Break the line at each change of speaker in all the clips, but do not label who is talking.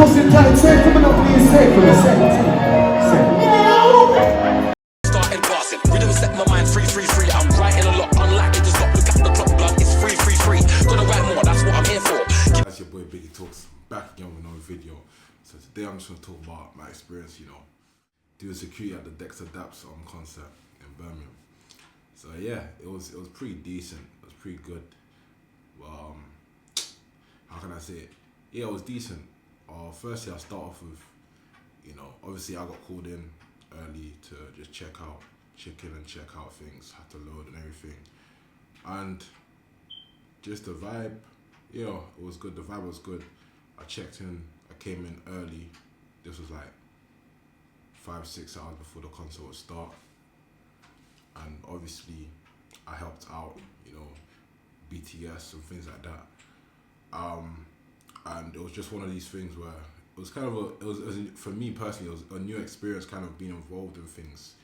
sit tight, say, coming up, please, say, come on, say.
Started blasting, rhythm set my mind free. I'm writing a lot, unlikely to stop. Look at the clock, blood, it's free. Gonna write more, that's what I'm here for.
That's your boy Biggie Talks, back again with another video. So today I'm just gonna talk about my experience, doing security at the Dexta Daps concert in Birmingham. So yeah, it was pretty decent. It was pretty good. How can I say it? Yeah, it was decent. Firstly, I'll start off with, obviously I got called in early to just check in and check out things, had to load and everything. And just the vibe, it was good. The vibe was good. I checked in, I came in early. This was like 5-6 hours before the concert would start. And obviously I helped out, BTS and things like that. And it was just one of these things where it was kind of for me personally, it was a new experience, kind of being involved in things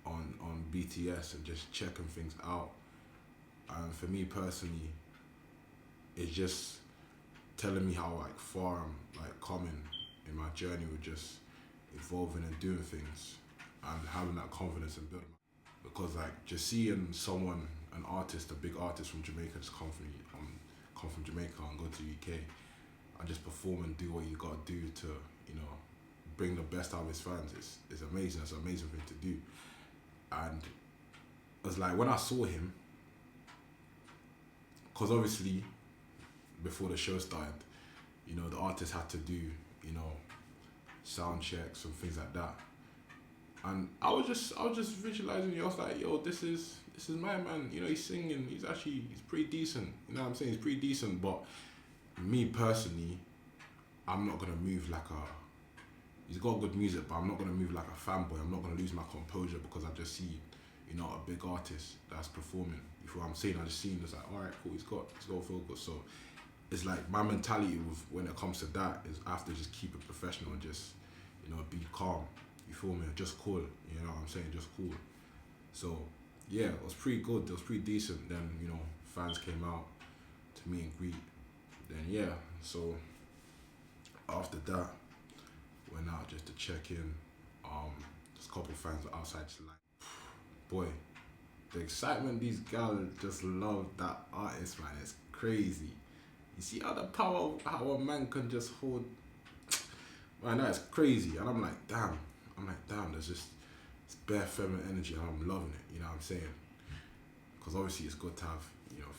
on BTS and just checking things out. And for me personally, it's just telling me how far I'm coming in my journey with just evolving and doing things and having that confidence and building. Because just seeing someone, an artist, a big artist from Jamaica, just come from Jamaica and go to the UK and just perform and do what you gotta do to, bring the best out of his fans. It's amazing. It's an amazing thing to do. And it was when I saw him, because obviously before the show started, the artist had to do, sound checks and things like that. And I was just visualizing. I was like, yo, this is my man. He's singing. He's pretty decent. You know what I'm saying? He's pretty decent. But me personally, I'm not gonna move like a. He's got good music, but I'm not gonna move like a fanboy. I'm not gonna lose my composure because I just see, a big artist that's performing. You feel what I'm saying? I just seen. It's like, all right, cool. He's got focus. So it's my mentality when it comes to that is I have to just keep it professional and just, be calm. You feel me? Just cool. You know what I'm saying? Just cool. So yeah, it was pretty good. It was pretty decent. Then, fans came out to meet and greet. Then yeah, so after that, went out just to check in. There's a couple of fans were outside just boy, the excitement these girls just love that artist, man. It's crazy. You see how the power, how a man can just hold, man, that's crazy. And I'm like, damn, there's just it's bare feminine energy and I'm loving it, you know what I'm saying? Because obviously it's good to have,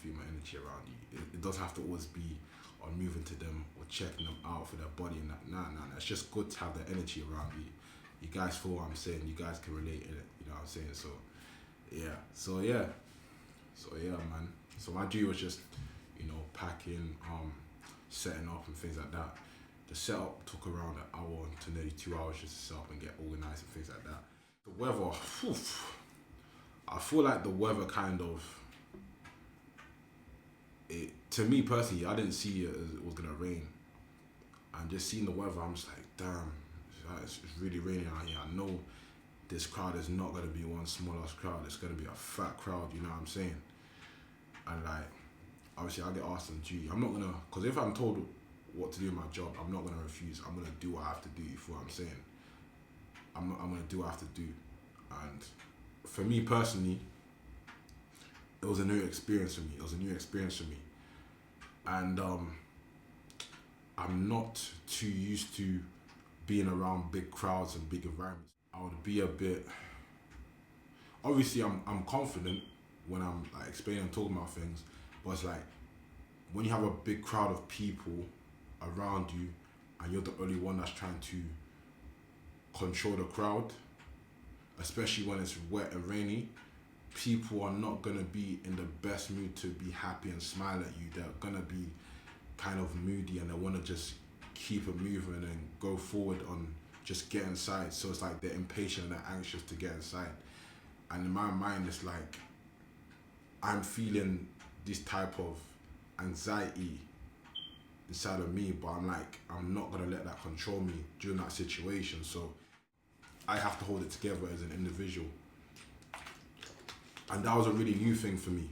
female energy around you. It doesn't have to always be on moving to them or checking them out for their body and that. Nah. It's just good to have the energy around you. You guys feel what I'm saying, you guys can relate in it, you know what I'm saying? So yeah, man. So my duty was just, packing, setting up and things like that. The setup took around an hour to nearly 2 hours just to set up and get organized and things like that. The weather, I feel like the weather kind of, to me personally, I didn't see it as it was gonna rain. And just seeing the weather, I'm just like, damn, it's really raining out here. I know this crowd is not gonna be one small ass crowd. It's gonna be a fat crowd, you know what I'm saying? And obviously I get asked on duty. I'm not gonna, because if I'm told what to do in my job, I'm not gonna refuse. I'm gonna do what I have to do. You feel what I'm saying? I'm gonna do what I have to do. And for me personally, it was a new experience for me. And I'm not too used to being around big crowds and big environments. I would be a bit. Obviously, I'm confident when I'm explaining and talking about things, but it's when you have a big crowd of people around you and you're the only one that's trying to control the crowd, especially when it's wet and rainy, people are not gonna be in the best mood to be happy and smile at you. They're gonna be kind of moody and they wanna just keep it moving and go forward on just get inside. So it's they're impatient and they're anxious to get inside. And in my mind, it's I'm feeling this type of anxiety inside of me, but I'm not gonna let that control me during that situation. So I have to hold it together as an individual. And that was a really new thing for me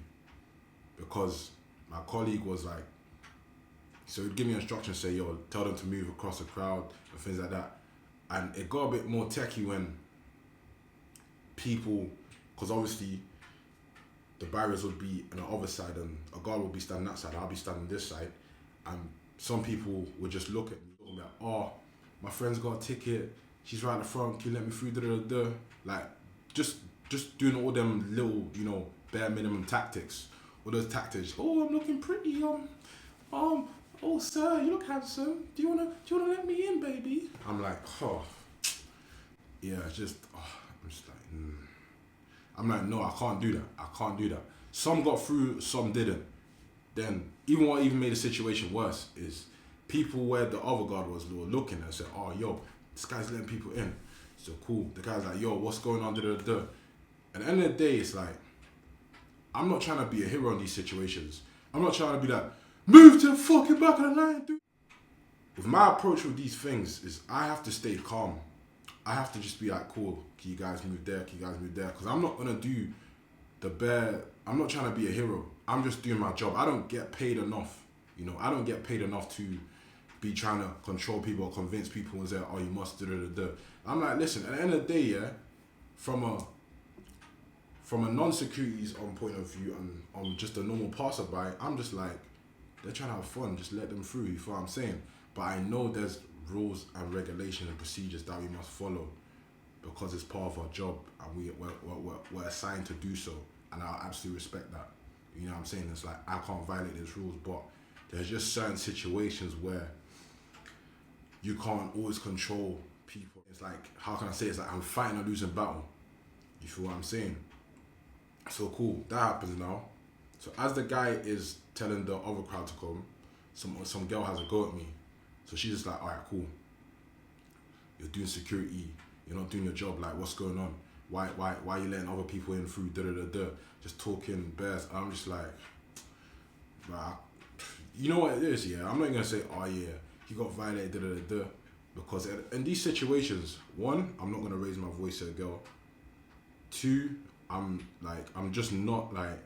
because my colleague was So he'd give me instructions, say, yo, tell them to move across the crowd and things like that. And it got a bit more techie when people, because obviously the barriers would be on the other side and a guard would be standing that side, I'll be standing this side. And some people would just look at me and be like, oh, my friend's got a ticket, she's right in the front, can you let me through, da-da-da-da. Like, just doing all them little, you know, bare minimum tactics. All those tactics, oh, I'm looking pretty, oh sir, you look handsome, do you wanna let me in, baby? I'm like, oh, yeah, it's just, I'm just like, I'm like, no, I can't do that. Some got through, some didn't. Then, what even made the situation worse is people where the other guard was were looking and said, oh, yo, this guy's letting people in. So cool. The guy's like, yo, what's going on? Da-da-da-da. At the end of the day, it's like, I'm not trying to be a hero in these situations. I'm not trying to be like, move to the fucking back of the line, dude. With my approach with these things is I have to stay calm. I have to just be like, cool, can you guys move there? Because I'm not going to do the bare, I'm not trying to be a hero. I'm just doing my job. I don't get paid enough. You know, I don't get paid enough to be trying to control people or convince people and say, oh, you must da-da-da-da. I'm like, listen, at the end of the day, yeah, from a non-security's on point of view and on just a normal passerby, I'm just like, they're trying to have fun, just let them through, you feel what I'm saying? But I know there's rules and regulations and procedures that we must follow because it's part of our job and we're assigned to do so, and I absolutely respect that. You know what I'm saying? It's like, I can't violate these rules, but there's just certain situations where you can't always control people. It's like, how can I say it? It's like I'm fighting a losing battle. You feel what I'm saying? So cool, that happens now. So as the guy is telling the other crowd to come, some girl has a go at me. So she's just like, all right, cool. You're doing security. You're not doing your job. Like, what's going on? Why are you letting other people in through da-da-da-da? Just talking bears. I'm just like, you know what it is, yeah? I'm not going to say, oh yeah, he got violated, da-da-da-da. Because in these situations, one, I'm not going to raise my voice at a girl. Two, I'm just not like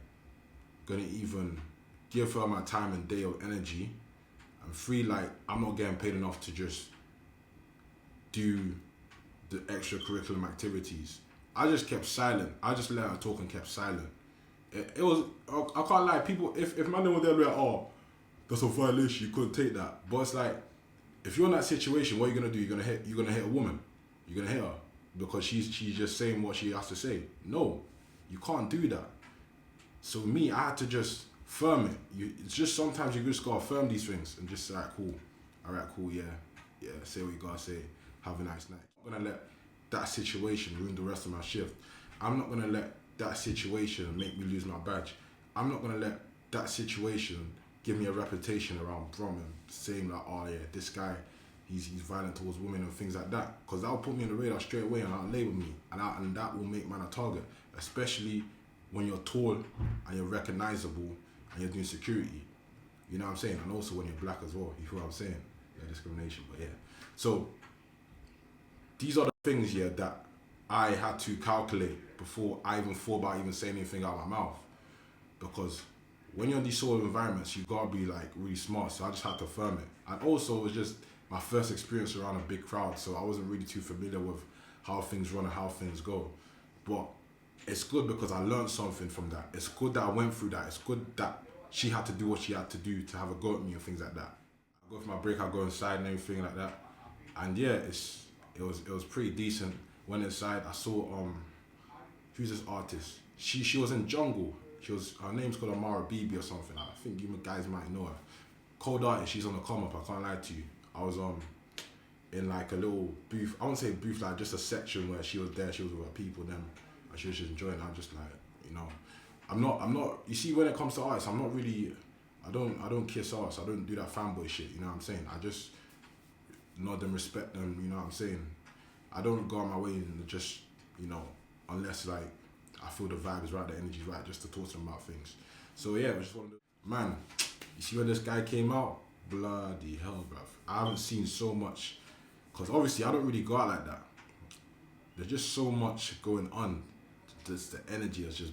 going to even give her my time and day of energy. And three, like, I'm not getting paid enough to just do the extracurricular activities. I just kept silent. I just let her talk and kept silent. It was, I can't lie, people, if man were there, like, oh, that's a violation, you couldn't take that. But it's like, if you're in that situation, what are you gonna do? You're gonna hit a woman. You're gonna hit her because she's just saying what she has to say. No, you can't do that. So me, I had to just firm it. It's just sometimes you just gotta firm these things and just say, all right, cool, yeah, say what you gotta say. Have a nice night. I'm not gonna let that situation ruin the rest of my shift. I'm not gonna let that situation make me lose my badge. I'm not gonna let that situation give me a reputation around Brom and saying like, oh yeah, this guy, he's violent towards women and things like that. Because that'll put me on the radar straight away and that'll label me. And that will make man a target. Especially when you're tall and you're recognizable and you're doing security. You know what I'm saying? And also when you're black as well. You feel what I'm saying? Yeah, discrimination, but yeah. So, these are the things, yeah, that I had to calculate before I even thought about even saying anything out of my mouth. Because when you're in these sort of environments, you gotta be like really smart. So I just had to firm it. And also it was just my first experience around a big crowd. So I wasn't really too familiar with how things run and how things go. But it's good because I learned something from that. It's good that I went through that. It's good that she had to do what she had to do to have a go at me and things like that. I go for my break, I go inside and everything like that. And yeah, it was pretty decent. Went inside, I saw who's this artist? She was in Jungle. Her name's called Amara BB or something. I think you guys might know her. Cold artist, she's on the come up, I can't lie to you. I was in like a little booth, I won't say booth, like just a section where she was there, she was with her people, then she was just enjoying it. I'm just like, you know, I'm not, you see when it comes to artists, I'm not really, I don't kiss artists, I don't do that fanboy shit, you know what I'm saying? I just nod them, respect them, you know what I'm saying? I don't go on my way and just, you know, unless like, I feel the vibe is right, the energy's right, just to talk to them about things. So yeah, I just wanted to, man, you see when this guy came out? Bloody hell, bruv. I haven't seen so much, because obviously I don't really go out like that. There's just so much going on. Just the energy is just...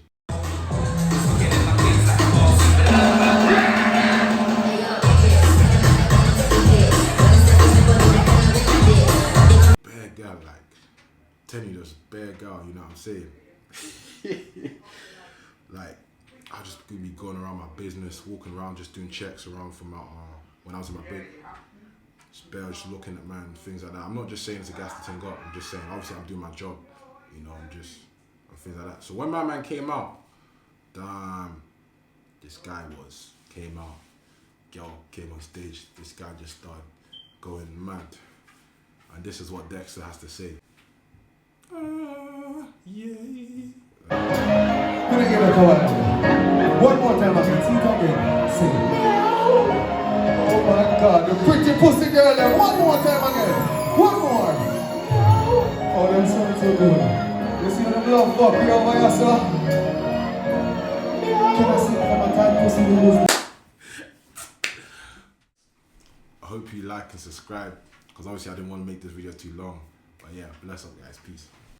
girl, you know what I'm saying? Like, I just could be going around my business, walking around, just doing checks around from my, when I was in my bed. Just looking at man, things like that. I'm not just saying it's a gas the thing up, I'm just saying, obviously I'm doing my job, you know, and things like that. So when my man came out, damn, this guy came out, girl came on stage, this guy just started going mad. And this is what Dexta has to say. Yeah.
Couldn't get a cover. One more time, I can see it again. Sing it. Oh my God, the pretty pussy girl there. One more time again. One more. Oh, them sound so good. You see them love fuck you over here, sir? Can I see from a tight pussy in this?
I hope you like and subscribe, because obviously I didn't want to make this video too long. But yeah, bless up guys, peace.